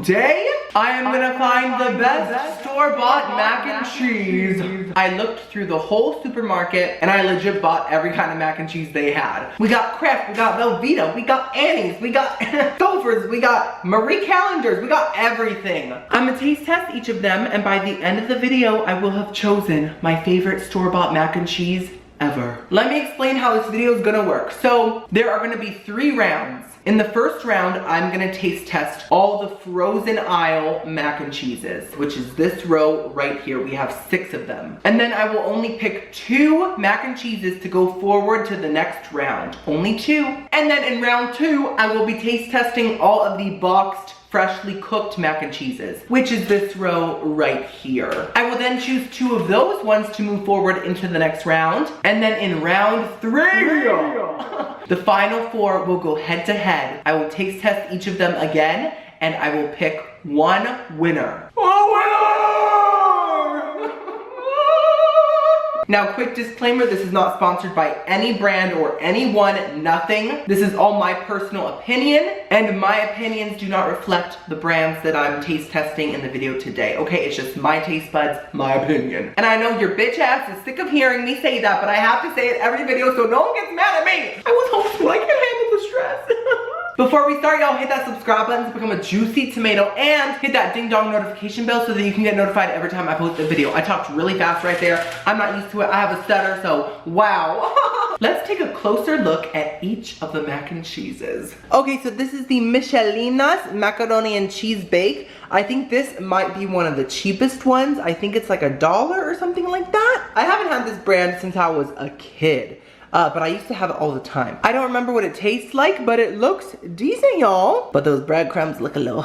today I am gonna find the best store-bought mac and cheese. I looked through the whole supermarket and I legit bought every kind of mac and cheese they had. We got Kraft, we got Velveeta, we got Annie's, we got Stouffer's, we got Marie Callender's, we got everything. I'm gonna taste test each of them, and by the end of the video I will have chosen my favorite store-bought mac and cheese ever. Let me explain how this video is gonna work. So there are gonna be 3 rounds. In the first round, I'm gonna taste test all the frozen aisle mac and cheeses, which is this row right here. We have 6 of them. And then I will only pick 2 mac and cheeses to go forward to the next round. Only 2. And then in round 2, I will be taste testing all of the boxed freshly cooked mac and cheeses, which is this row right here. I will then choose 2 of those ones to move forward into the next round. And then in round 3, the final 4 will go head to head. I will taste test each of them again, and I will pick one winner. Now, quick disclaimer, this is not sponsored by any brand or anyone, nothing. This is all my personal opinion, and my opinions do not reflect the brands that I'm taste testing in the video today, okay? It's just my taste buds, my opinion. And I know your bitch ass is sick of hearing me say that, but I have to say it every video so no one gets mad at me. I was homeschooled, I can't handle the stress. Before we start, y'all, hit that subscribe button to become a juicy tomato and hit that ding dong notification bell so that you can get notified every time I post a video. I talked really fast right there. I'm not used to it. I have a stutter, so wow. Let's take a closer look at each of the mac and cheeses. Okay, so this is the Michelina's macaroni and cheese bake. I think this might be one of the cheapest ones. I think it's like $1 or something like that. I haven't had this brand since I was a kid. But I used to have it all the time. I don't remember what it tastes like, but it looks decent, y'all. But those breadcrumbs look a little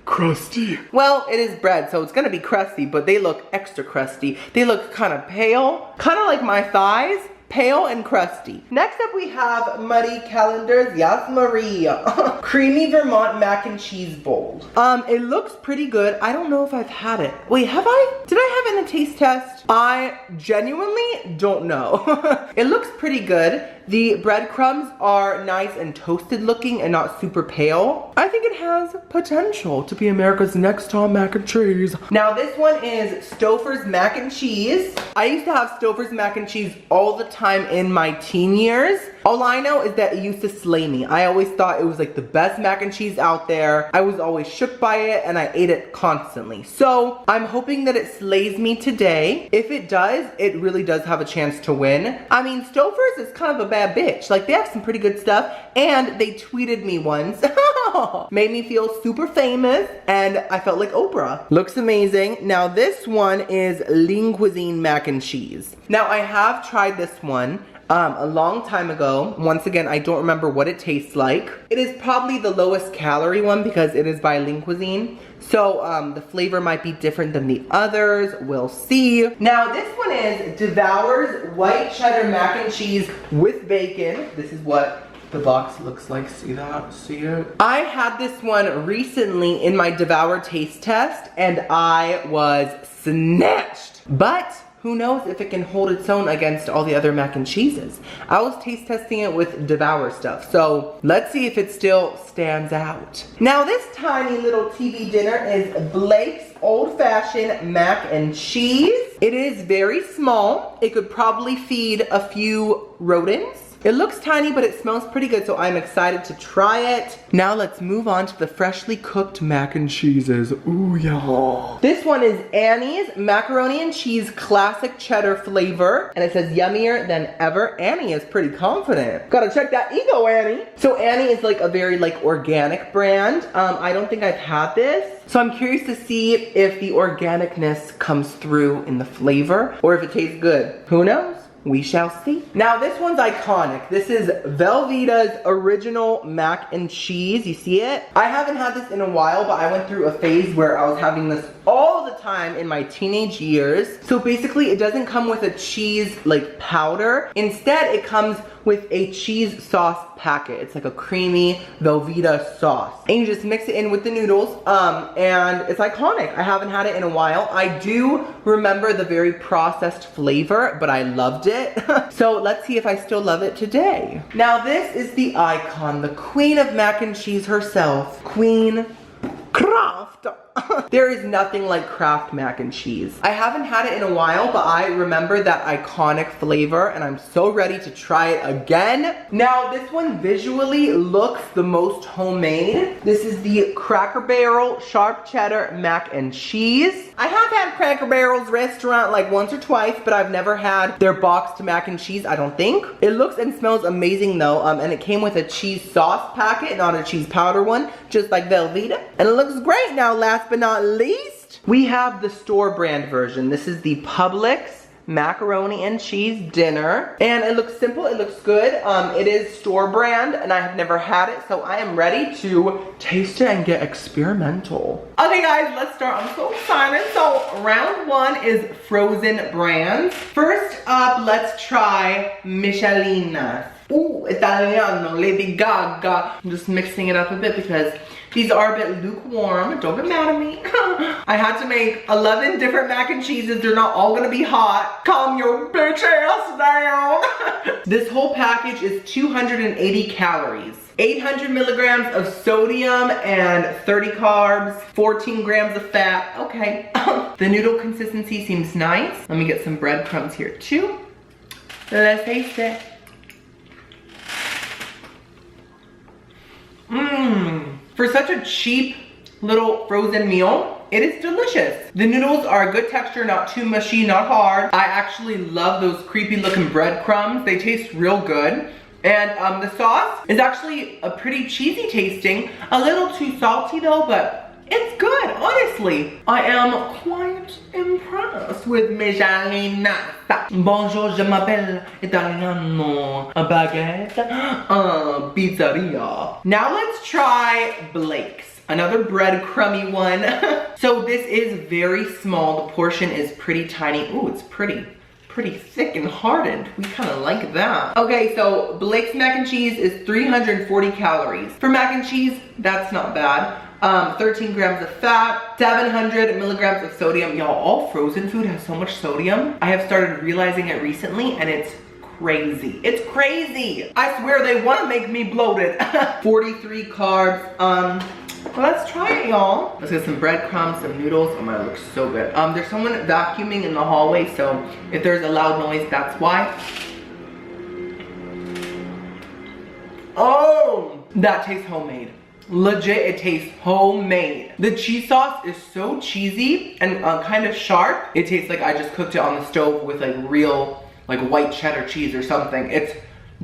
crusty. Well, it is bread, so it's gonna be crusty, but they look extra crusty. They look kind of pale, kind of like my thighs. Pale and crusty. Next up we have Marie Callender's, yes Marie, creamy Vermont mac and cheese bowl. It looks pretty good. I don't know if I've had it. Wait, have I? Did I have it in a taste test? I genuinely don't know. It looks pretty good. The breadcrumbs are nice and toasted looking and not super pale. I think it has potential to be America's next top mac and cheese. Now this one is Stouffer's mac and cheese. I used to have Stouffer's mac and cheese all the time in my teen years. All I know is that it used to slay me. I always thought it was like the best mac and cheese out there. I was always shook by it and I ate it constantly. So I'm hoping that it slays me today. If it does, it really does have a chance to win. I mean, Stouffer's is kind of a bad bitch. Like, they have some pretty good stuff, and they tweeted me once. Made me feel super famous, and I felt like Oprah. Looks amazing. Now this one is Lean Cuisine mac and cheese. Now I have tried this one a long time ago. Once again, I don't remember what it tastes like. It is probably the lowest calorie one because it is by Lean Cuisine. So the flavor might be different than the others. We'll see. Now this one is Devour's white cheddar mac and cheese with bacon. This is what the box looks like. See that? See it? I had this one recently in my Devour taste test and I was snatched. But who knows if it can hold its own against all the other mac and cheeses. I was taste testing it with Devour stuff, so let's see if it still stands out. Now this tiny little TV dinner is Blake's Old Fashioned mac and cheese. It is very small. It could probably feed a few rodents. It looks tiny, but it smells pretty good, so I'm excited to try it. Now let's move on to the freshly cooked mac and cheeses. Ooh, yeah. This one is Annie's macaroni and cheese classic cheddar flavor, and it says yummier than ever. Annie is pretty confident. Gotta check that ego, Annie. So Annie is like a very like organic brand. I don't think I've had this. So I'm curious to see if the organicness comes through in the flavor or if it tastes good. Who knows? We shall see. Now this one's iconic. This is Velveeta's original mac and cheese. You see it? I haven't had this in a while, but I went through a phase where I was having this all the time in my teenage years. So basically it doesn't come with a cheese like powder. Instead it comes with a cheese sauce packet. It's like a creamy Velveeta sauce. And you just mix it in with the noodles, and it's iconic. I haven't had it in a while. I do remember the very processed flavor, but I loved it. So let's see if I still love it today. Now this is the icon, the queen of mac and cheese herself, Queen There is nothing like Kraft mac and cheese. I haven't had it in a while, but I remember that iconic flavor and I'm so ready to try it again. Now, this one visually looks the most homemade. This is the Cracker Barrel Sharp Cheddar Mac and Cheese. I have had Cracker Barrel's restaurant like once or twice, but I've never had their boxed mac and cheese, I don't think. It looks and smells amazing though, and it came with a cheese sauce packet, not a cheese powder one, just like Velveeta. And it looks great. Now, last but not least, we have the store brand version. This is the Publix macaroni and cheese dinner, and it looks simple, it looks good. It is store brand and I have never had it, so I am ready to taste it and get experimental. Okay guys, let's start. I'm so excited. So round one is frozen brands. First up, let's try Michelina. Ooh, Italiano, Lady Gaga. I'm just mixing it up a bit because these are a bit lukewarm. Don't get mad at me. I had to make 11 different mac and cheeses. They're not all gonna be hot. Calm your bitch ass down. This whole package is 280 calories. 800 milligrams of sodium and 30 carbs, 14 grams of fat. Okay. The noodle consistency seems nice. Let me get some breadcrumbs here too. Let's taste it. For such a cheap little frozen meal, it is delicious. The noodles are a good texture, not too mushy, not hard. I actually love those creepy looking breadcrumbs. They taste real good. And the sauce is actually a pretty cheesy tasting, a little too salty though, but it's good, honestly. I am quite impressed with Michelina. Bonjour, je m'appelle Italiano. A baguette, pizzeria. Now let's try Blake's. Another breadcrumby one. So this is very small. The portion is pretty tiny. Ooh, it's pretty thick and hardened. We kind of like that. Okay, so Blake's mac and cheese is 340 calories. For mac and cheese, that's not bad. 13 grams of fat, 700 milligrams of sodium. Y'all, all frozen food has so much sodium. I have started realizing it recently and it's crazy. It's crazy. I swear they want to make me bloated. 43 carbs. Well, let's try it, y'all. Let's get some breadcrumbs, some noodles. Oh my, it looks so good. There's someone vacuuming in the hallway, so if there's a loud noise, that's why. Oh, that tastes homemade. Legit, it tastes homemade. The cheese sauce is so cheesy and kind of sharp. It tastes like I just cooked it on the stove with like real, like white cheddar cheese or something. It's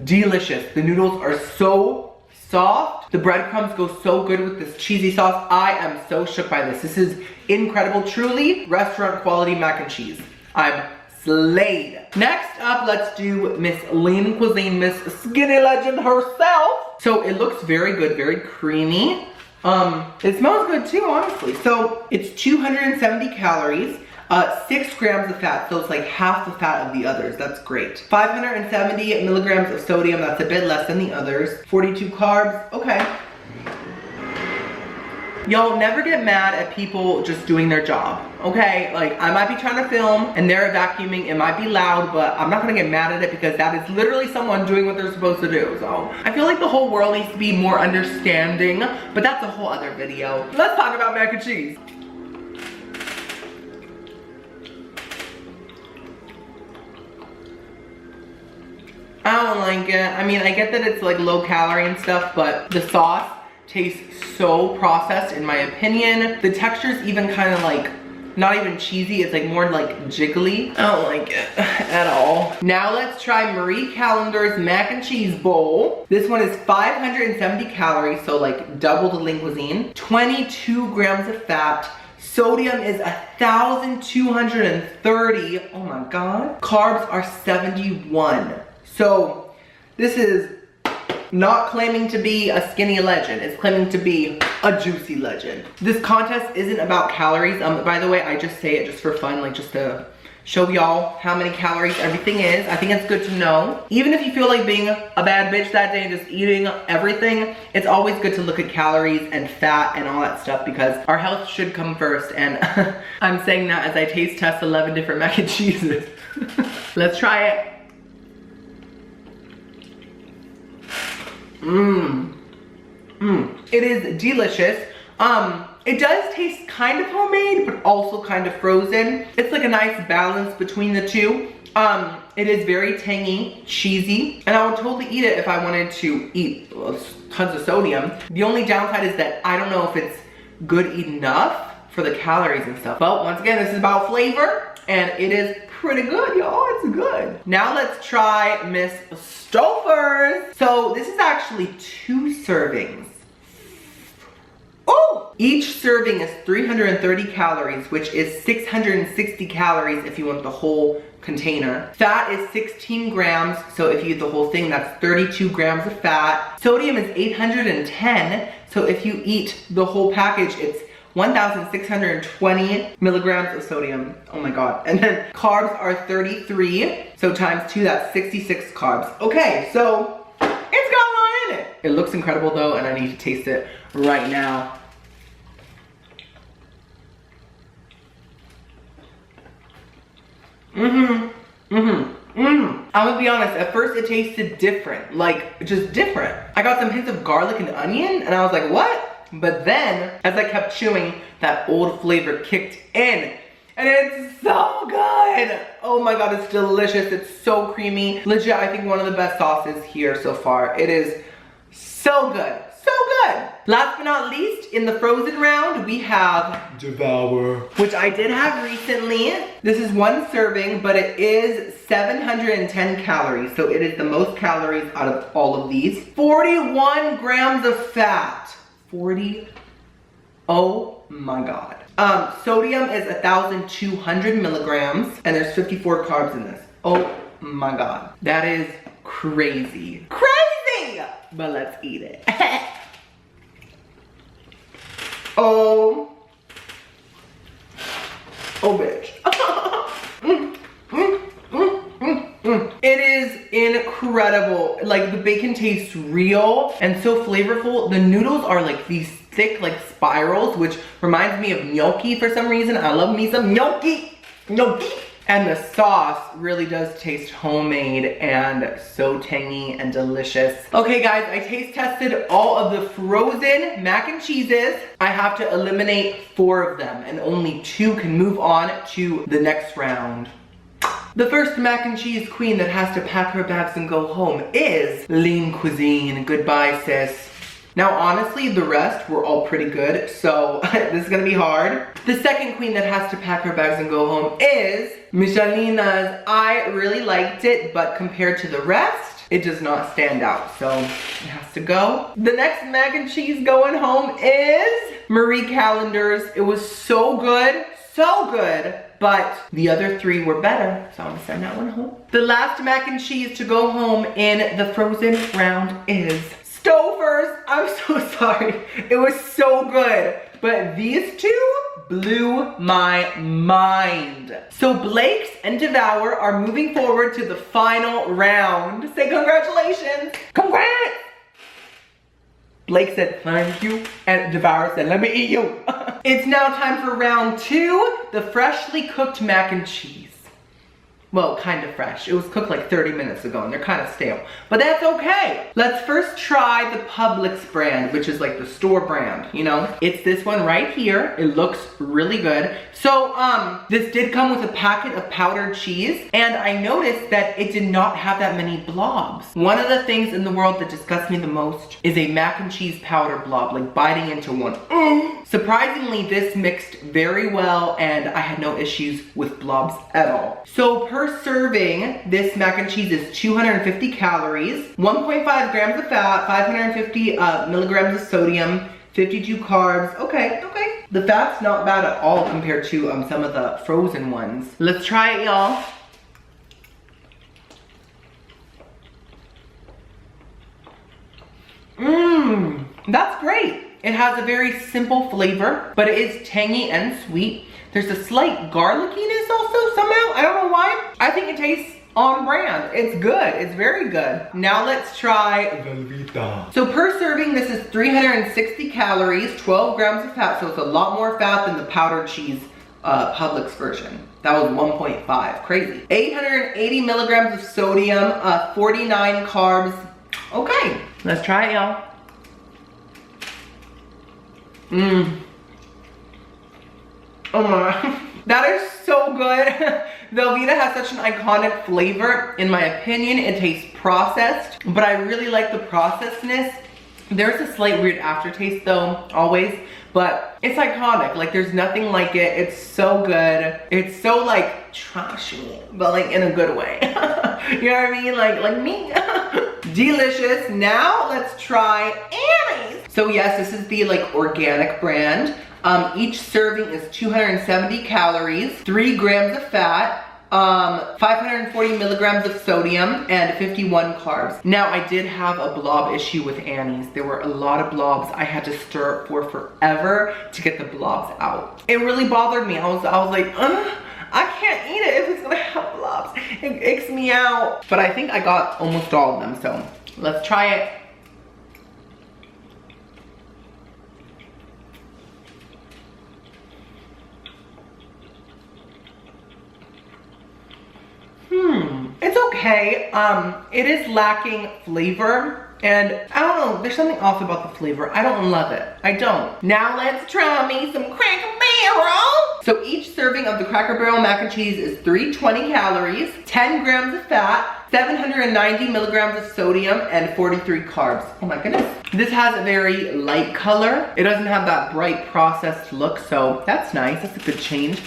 delicious. The noodles are so soft. The breadcrumbs go so good with this cheesy sauce. I am so shook by this. This is incredible. Truly restaurant quality mac and cheese. I'm slayed. Next up, let's do Miss Lean Cuisine, Miss Skinny Legend herself. So it looks very good, very creamy. It smells good too, honestly. So it's 270 calories, 6 grams of fat, so it's like half the fat of the others. That's great. 570 milligrams of sodium, that's a bit less than the others. 42 carbs, okay. Y'all never get mad at people just doing their job, okay? Like, I might be trying to film and they're vacuuming, it might be loud, but I'm not gonna get mad at it because that is literally someone doing what they're supposed to do. So I feel like the whole world needs to be more understanding, but that's a whole other video. Let's talk about mac and cheese. I don't like it. I mean, I get that it's like low calorie and stuff, but the sauce tastes so processed in my opinion. The texture's even kind of like, not even cheesy, it's like more like jiggly. I don't like it at all. Now let's try Marie Callender's mac and cheese bowl. This one is 570 calories, so like double the Lean Cuisine. 22 grams of fat. Sodium is 1,230. Oh my God. Carbs are 71. So this is not claiming to be a skinny legend. It's claiming to be a juicy legend. This contest isn't about calories. By the way, I just say it just for fun, like just to show y'all how many calories everything is. I think it's good to know. Even if you feel like being a bad bitch that day and just eating everything, it's always good to look at calories and fat and all that stuff because our health should come first. And I'm saying that as I taste test 11 different mac and cheeses. Let's try it. It is delicious. It does taste kind of homemade, but also kind of frozen. It's like a nice balance between the two. It is very tangy, cheesy, and I would totally eat it if I wanted to eat tons of sodium. The only downside is that I don't know if it's good enough for the calories and stuff. But once again, this is about flavor, and it is pretty good, y'all. It's good. Now let's try Miss Stouffer's. So this is actually 2 servings. Oh! Each serving is 330 calories, which is 660 calories if you want the whole container. Fat is 16 grams, so if you eat the whole thing, that's 32 grams of fat. Sodium is 810, so if you eat the whole package, it's 1,620 milligrams of sodium. Oh my God. And then carbs are 33, so times 2, that's 66 carbs. Okay, so it's got a lot in it. It looks incredible though, and I need to taste it right now. I'm gonna be honest, at first it tasted different, like just different. I got some hints of garlic and onion, and I was like, what? But then, as I kept chewing, that old flavor kicked in. And it's so good. Oh my God, it's delicious. It's so creamy. Legit, I think one of the best sauces here so far. It is so good, so good. Last but not least, in the frozen round, we have Devour, which I did have recently. This is 1 serving, but it is 710 calories. So it is the most calories out of all of these. 41 grams of fat. 40, oh my God. Sodium is 1,200 milligrams, and there's 54 carbs in this. Oh my God, that is crazy. Crazy! But let's eat it. Oh bitch. It is incredible. Like, the bacon tastes real and so flavorful. The noodles are like these thick, like spirals, which reminds me of gnocchi for some reason. I love me some gnocchi. And the sauce really does taste homemade and so tangy and delicious. Okay guys, I taste tested all of the frozen mac and cheeses. I have to eliminate 4 of them, and only 2 can move on to the next round. The first mac and cheese queen that has to pack her bags and go home is Lean Cuisine. Goodbye, sis. Now, honestly, the rest were all pretty good, so this is gonna be hard. The second queen that has to pack her bags and go home is Michelina's. I really liked it, but compared to the rest, it does not stand out, so it has to go. The next mac and cheese going home is Marie Callender's. It was so good, but the other 3 were better, so I'm gonna send that one home. The last mac and cheese to go home in the frozen round is Stouffer's. I'm so sorry. It was so good, but these 2 blew my mind. So Blake's and Devour are moving forward to the final round. Say congratulations. Congrats. Blake said, thank you, and Devour said, let me eat you. It's now time for round 2, the freshly cooked mac and cheese. Well, kind of fresh. It was cooked like 30 minutes ago, and they're kind of stale, but that's okay. Let's first try the Publix brand, which is like the store brand, you know? It's this one right here. It looks really good. So, this did come with a packet of powdered cheese, and I noticed that it did not have that many blobs. One of the things in the world that disgusts me the most is a mac and cheese powder blob, like biting into one. Surprisingly, this mixed very well, and I had no issues with blobs at all. So per serving, this mac and cheese is 250 calories, 1.5 grams of fat, 550 milligrams of sodium, 52 carbs. Okay. The fat's not bad at all compared to some of the frozen ones. Let's try it, y'all. That's great. It has a very simple flavor, but it is tangy and sweet. There's a slight garlickiness also somehow. I don't know why. I think it tastes on brand. It's good. It's very good. Now let's try Velveeta. So per serving, this is 360 calories, 12 grams of fat. So it's a lot more fat than the powdered cheese Publix version. That was 1.5. Crazy. 880 milligrams of sodium, 49 carbs. Okay, let's try it, y'all. Oh my god. That is so good. Velveeta has such an iconic flavor. In my opinion, it tastes processed, but I really like the processedness. There's a slight weird aftertaste though, always, but it's iconic. Like there's nothing like it. It's so good. It's so like trashy, but like in a good way. You know what I mean? Like me. Delicious. Now let's try Annie's. So yes, this is the like organic brand. Each serving is 270 calories, 3 grams of fat, 540 milligrams of sodium, and 51 carbs. Now, I did have a blob issue with Annie's. There were a lot of blobs. I had to stir it for forever to get the blobs out. It really bothered me. I was like, I can't eat it if it's gonna have blobs. It icks me out. But I think I got almost all of them, so let's try it. It's okay. It is lacking flavor, and I don't know, there's something off about the flavor. I don't love it. I don't. Now let's try me some Cracker Barrel. So each serving of the Cracker Barrel mac and cheese is 320 calories, 10 grams of fat, 790 milligrams of sodium, and 43 carbs. Oh my goodness. This has a very light color. It doesn't have that bright processed look, so that's nice. That's a good change.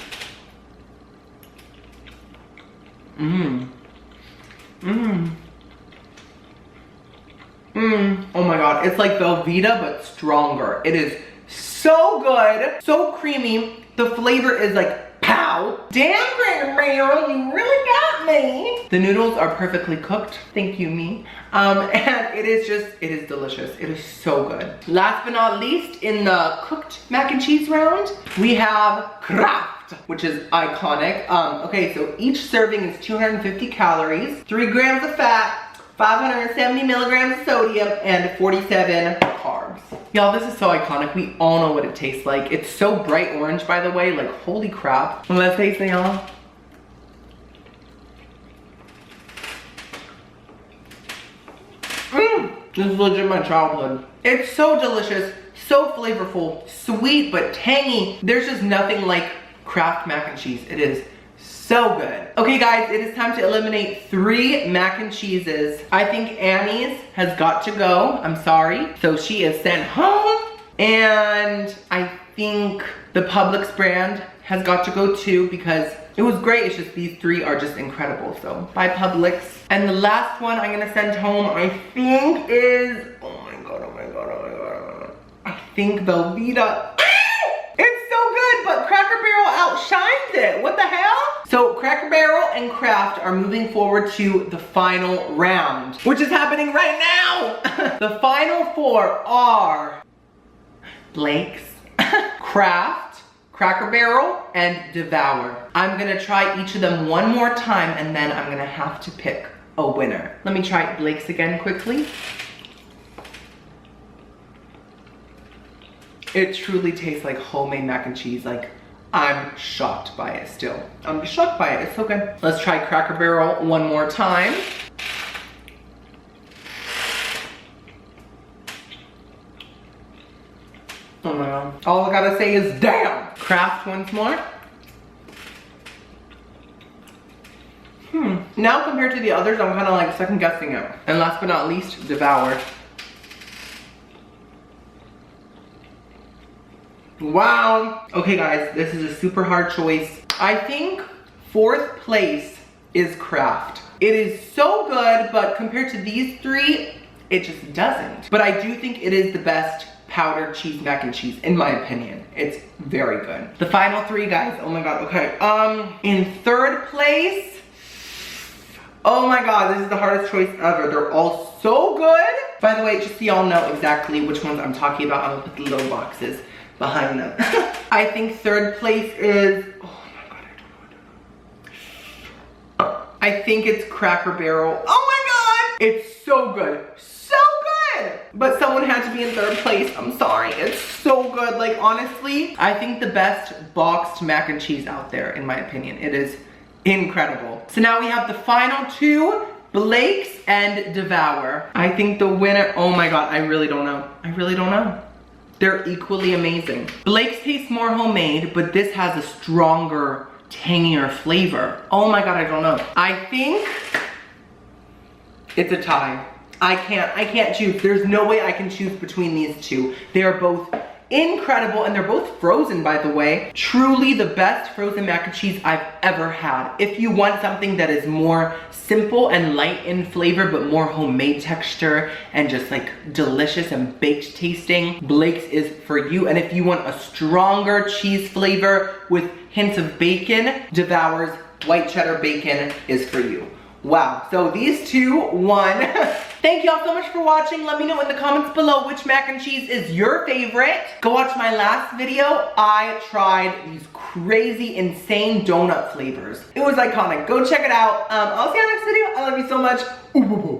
Oh my god, it's like Velveeta but stronger. It is so good, so creamy. The flavor is like pow. Damn, Cracker Barrel, you really got me. The noodles are perfectly cooked. Thank you, me. And it is delicious. It is so good. Last but not least, in the cooked mac and cheese round, we have Kraft, which is iconic. Okay, so each serving is 250 calories, 3 grams of fat, 570 milligrams of sodium, and 47 carbs. Y'all, this is so iconic. We all know what it tastes like. It's so bright orange, by the way. Like, holy crap. Let's taste it, y'all. This is legit my childhood. It's so delicious, so flavorful, sweet but tangy. There's just nothing like Kraft mac and cheese. It is so good. Okay guys, it is time to eliminate 3 mac and cheeses. I think Annie's has got to go. I'm sorry. So she is sent home. And I think the Publix brand has got to go too, because it was great. It's just these 3 are just incredible. So bye Publix. And the last one I'm gonna send home, I think is, oh my god, oh my god, oh my god. I think Velveeta. It's so good, but Cracker Barrel outshines it. What the hell? So Cracker Barrel and Kraft are moving forward to the final round, which is happening right now. The final 4 are Blake's, Kraft, Cracker Barrel, and Devour. I'm gonna try each of them one more time, and then I'm gonna have to pick a winner. Let me try Blake's again quickly. It truly tastes like homemade mac and cheese. Like, I'm shocked by it still. I'm shocked by it. It's so good. Let's try Cracker Barrel one more time. Oh my god. All I gotta say is damn. Kraft once more. Now compared to the others, I'm kind of like second guessing it. And last but not least, Devour. Wow. Okay guys, this is a super hard choice. I think 4th place is Kraft. It is so good, but compared to these 3, it just doesn't. But I do think it is the best powdered cheese mac and cheese, in my opinion. It's very good. The final 3, guys, oh my god, okay. In 3rd place, oh my god, this is the hardest choice ever. They're all so good. By the way, just so y'all know exactly which ones I'm talking about, I'm gonna put the little boxes behind them. I think 3rd place is, oh my god, I don't know. I think it's Cracker Barrel. Oh my god, it's so good, so good. But someone had to be in 3rd place, I'm sorry. It's so good, like honestly, I think the best boxed mac and cheese out there, in my opinion. It is incredible. So now we have the final 2, Blake's and Devour. I think the winner, oh my god, I really don't know. I really don't know. They're equally amazing. Blake's tastes more homemade, but this has a stronger, tangier flavor. Oh my God, I don't know. I think it's a tie. I can't choose. There's no way I can choose between these two. They are both incredible, and they're both frozen, by the way. Truly the best frozen mac and cheese I've ever had. If you want something that is more simple and light in flavor, but more homemade texture and just like delicious and baked tasting, Blake's is for you. And if you want a stronger cheese flavor with hints of bacon, Devour's white cheddar bacon is for you. Wow, so these two won. Thank y'all so much for watching. Let me know in the comments below which mac and cheese is your favorite. Go watch my last video. I tried these crazy, insane donut flavors. It was iconic. Go check it out. I'll see you in the next video. I love you so much. Ooh, ooh, ooh.